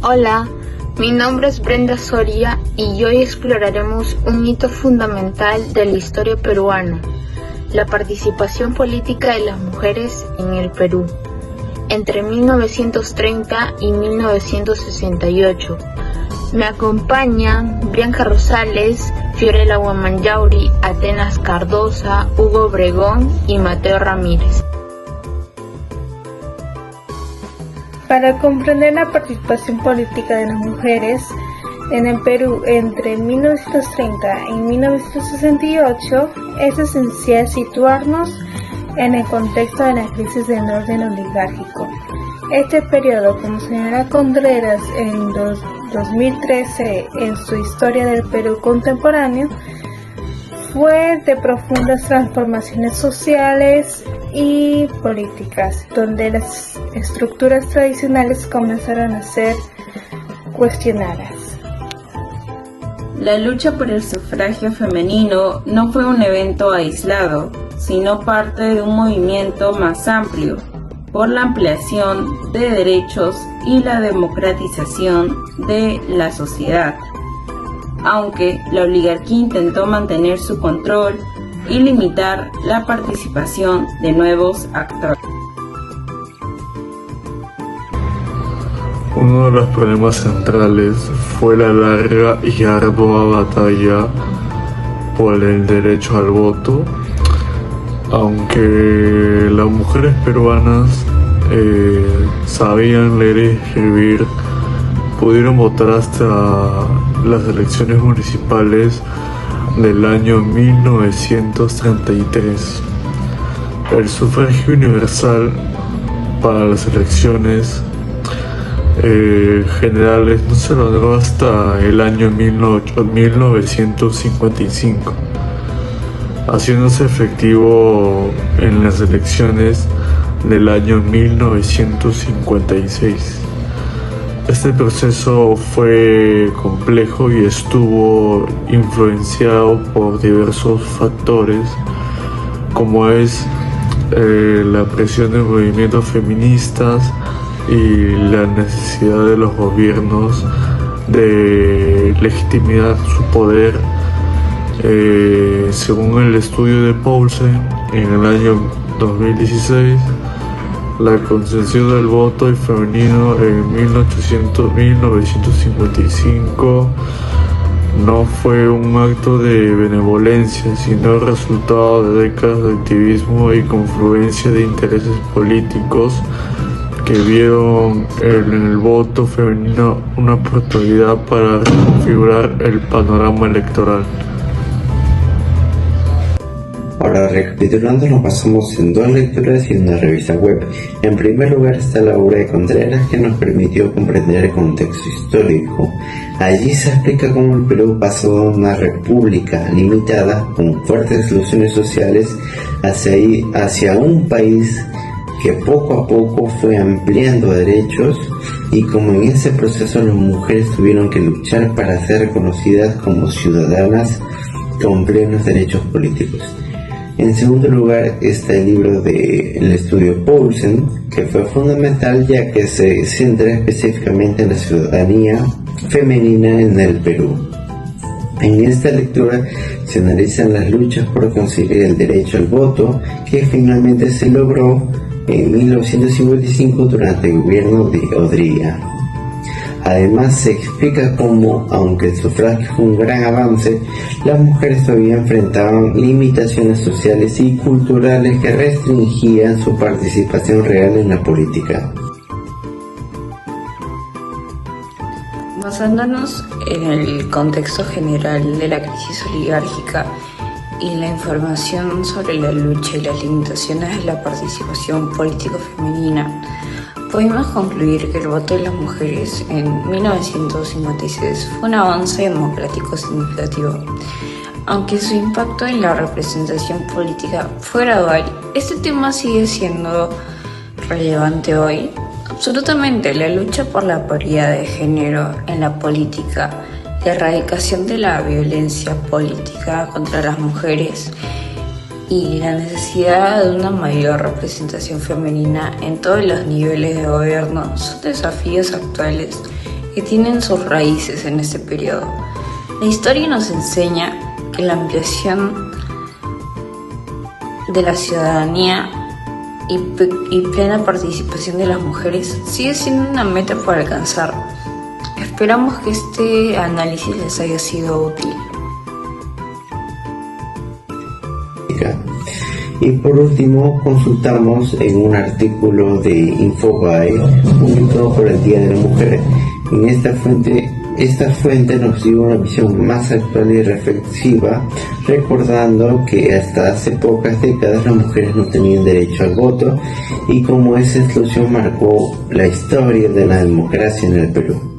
Hola, mi nombre es Brenda Soria y hoy exploraremos un hito fundamental de la historia peruana, la participación política de las mujeres en el Perú, entre 1930 y 1968. Me acompañan Bianca Rosales, Fiorella Huamanyauri, Atenas Cardosa, Hugo Obregón y Mateo Ramírez. Para comprender la participación política de las mujeres en el Perú entre 1930 y 1968, es esencial situarnos en el contexto de la crisis del orden oligárquico. Este periodo, como señala Contreras en 2013 en su Historia del Perú contemporáneo, fue de profundas transformaciones sociales y políticas, donde las estructuras tradicionales comenzaron a ser cuestionadas. La lucha por el sufragio femenino no fue un evento aislado, sino parte de un movimiento más amplio por la ampliación de derechos y la democratización de la sociedad. Aunque la oligarquía intentó mantener su control y limitar la participación de nuevos actores. Uno de los problemas centrales fue la larga y ardua batalla por el derecho al voto. Aunque las mujeres peruanas sabían leer y escribir, pudieron votar hasta las elecciones municipales del año 1933. El sufragio universal para las elecciones generales no se logró hasta el año 1955, haciéndose efectivo en las elecciones del año 1956. Este proceso fue complejo y estuvo influenciado por diversos factores, como es la presión de movimientos feministas y la necesidad de los gobiernos de legitimar su poder. Según el estudio de Paulsen, en el año 2016, la concesión del voto femenino en 1955 no fue un acto de benevolencia, sino el resultado de décadas de activismo y confluencia de intereses políticos que vieron en el voto femenino una oportunidad para reconfigurar el panorama electoral. Ahora, recapitulando, nos basamos en dos lecturas y una revista web. En primer lugar está la obra de Contreras, que nos permitió comprender el contexto histórico. Allí se explica cómo el Perú pasó de una república limitada, con fuertes exclusiones sociales, hacia un país que poco a poco fue ampliando derechos, y como en ese proceso las mujeres tuvieron que luchar para ser reconocidas como ciudadanas con plenos derechos políticos. En segundo lugar está el libro del estudio Paulsen, que fue fundamental ya que se centra específicamente en la ciudadanía femenina en el Perú. En esta lectura se analizan las luchas por conseguir el derecho al voto, que finalmente se logró en 1955 durante el gobierno de Odría. Además, se explica cómo, aunque el sufragio fue un gran avance, las mujeres todavía enfrentaban limitaciones sociales y culturales que restringían su participación real en la política. Basándonos en el contexto general de la crisis oligárquica y la información sobre la lucha y las limitaciones de la participación política femenina, pudimos concluir que el voto de las mujeres en 1956 fue un avance democrático significativo. Aunque su impacto en la representación política fue gradual, este tema sigue siendo relevante hoy. Absolutamente, la lucha por la paridad de género en la política, la erradicación de la violencia política contra las mujeres y la necesidad de una mayor representación femenina en todos los niveles de gobierno son desafíos actuales que tienen sus raíces en este periodo. La historia nos enseña que la ampliación de la ciudadanía y plena participación de las mujeres sigue siendo una meta por alcanzar. Esperamos que este análisis les haya sido útil. Y por último, consultamos en un artículo de Infobae publicado por el Día de la Mujer. En esta fuente nos dio una visión más actual y reflexiva, recordando que hasta hace pocas décadas las mujeres no tenían derecho al voto y cómo esa exclusión marcó la historia de la democracia en el Perú.